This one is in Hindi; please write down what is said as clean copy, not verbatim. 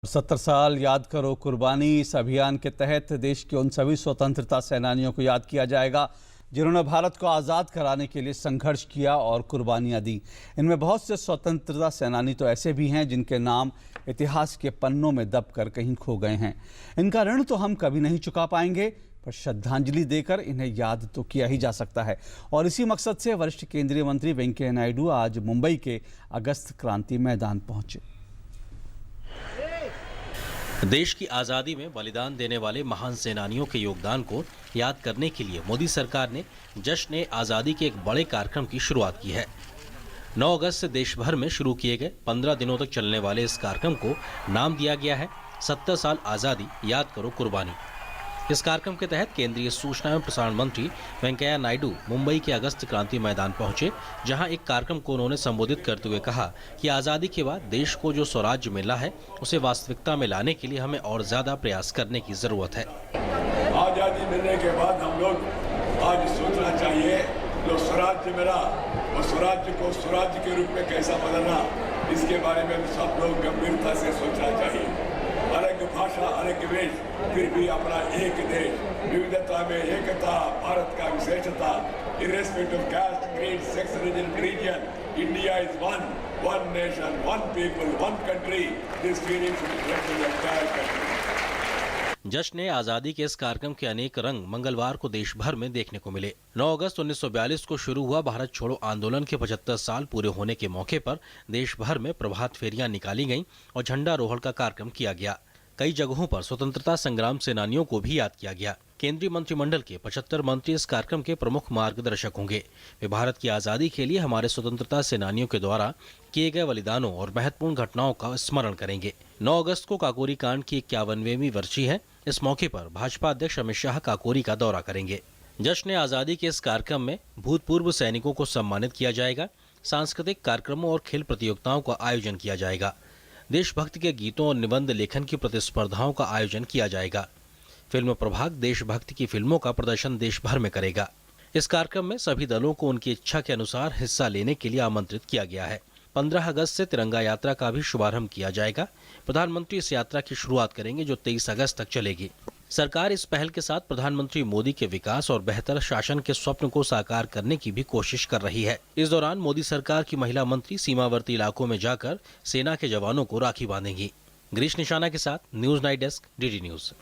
70 साल याद करो कुर्बानी। इस अभियान के तहत देश के उन सभी स्वतंत्रता सेनानियों को याद किया जाएगा जिन्होंने भारत को आज़ाद कराने के लिए संघर्ष किया और कुर्बानियां दी। इनमें बहुत से स्वतंत्रता सेनानी तो ऐसे भी हैं जिनके नाम इतिहास के पन्नों में दबकर कहीं खो गए हैं। इनका ऋण तो हम कभी नहीं चुका पाएंगे, पर श्रद्धांजलि देकर इन्हें याद तो किया ही जा सकता है। और इसी मकसद से वरिष्ठ केंद्रीय मंत्री वेंकैया नायडू आज मुंबई के अगस्त क्रांति मैदान पहुंचे। देश की आज़ादी में बलिदान देने वाले महान सेनानियों के योगदान को याद करने के लिए मोदी सरकार ने जश्न आज़ादी के एक बड़े कार्यक्रम की शुरुआत की है। 9 अगस्त से देश भर में शुरू किए गए 15 दिनों तक चलने वाले इस कार्यक्रम को नाम दिया गया है 70 साल आज़ादी याद करो कुर्बानी। इस कार्यक्रम के तहत केंद्रीय सूचना एवं प्रसारण मंत्री वेंकैया नायडू मुंबई के अगस्त क्रांति मैदान पहुंचे, जहां एक कार्यक्रम को उन्होंने संबोधित करते हुए कहा कि आज़ादी के बाद देश को जो स्वराज्य मिला है उसे वास्तविकता में लाने के लिए हमें और ज्यादा प्रयास करने की जरूरत है। आज़ादी मिलने के बाद हम लोग आज सोचना चाहिए जो स्वराज्य मिला और स्वराज्य को स्वराज्य के रूप में कैसा बदलना, इसके बारे में सब लोग गंभीरता से सोचना चाहिए। अलग भाषा, अलग वेश, फिर भी अपना एक देश, विविधता में एकता, भारत का विशेषता, irrespective of caste, creed, sex, religion, India is one nation, one people, one country. This feeling should be reflected in the entire country. जश्न आज़ादी के इस कार्यक्रम के अनेक रंग मंगलवार को देश भर में देखने को मिले। 9 अगस्त 1942 को शुरू हुआ भारत छोड़ो आंदोलन के 75 साल पूरे होने के मौके पर देश भर में प्रभात फेरियां निकाली गईं और झंडारोहण का कार्यक्रम किया गया। कई जगहों पर स्वतंत्रता संग्राम सेनानियों को भी याद किया गया। केंद्रीय मंत्रिमंडल के 75 मंत्री इस कार्यक्रम के प्रमुख मार्गदर्शक होंगे। वे भारत की आज़ादी के लिए हमारे स्वतंत्रता सेनानियों के द्वारा किए गए बलिदानों और महत्वपूर्ण घटनाओं का स्मरण करेंगे। 9 अगस्त को काकोरी कांड की 51वीं वर्षी है। इस मौके पर भाजपा अध्यक्ष अमित शाह काकोरी का दौरा करेंगे। जश्न आज़ादी के इस कार्यक्रम में भूतपूर्व सैनिकों को सम्मानित किया जाएगा। सांस्कृतिक कार्यक्रमों और खेल प्रतियोगिताओं का आयोजन किया जाएगा। देशभक्ति के गीतों और निबंध लेखन की प्रतिस्पर्धाओं का आयोजन किया जाएगा। फिल्म प्रभाग देशभक्ति की फिल्मों का प्रदर्शन देश भर में करेगा। इस कार्यक्रम में सभी दलों को उनकी इच्छा के अनुसार हिस्सा लेने के लिए आमंत्रित किया गया है। 15 अगस्त से तिरंगा यात्रा का भी शुभारंभ किया जाएगा। प्रधानमंत्री इस यात्रा की शुरुआत करेंगे जो 23 अगस्त तक चलेगी। सरकार इस पहल के साथ प्रधानमंत्री मोदी के विकास और बेहतर शासन के स्वप्न को साकार करने की भी कोशिश कर रही है। इस दौरान मोदी सरकार की महिला मंत्री सीमावर्ती इलाकों में जाकर सेना के जवानों को राखी बांधेंगी। गिरीश निशाना के साथ news night desk, DD news.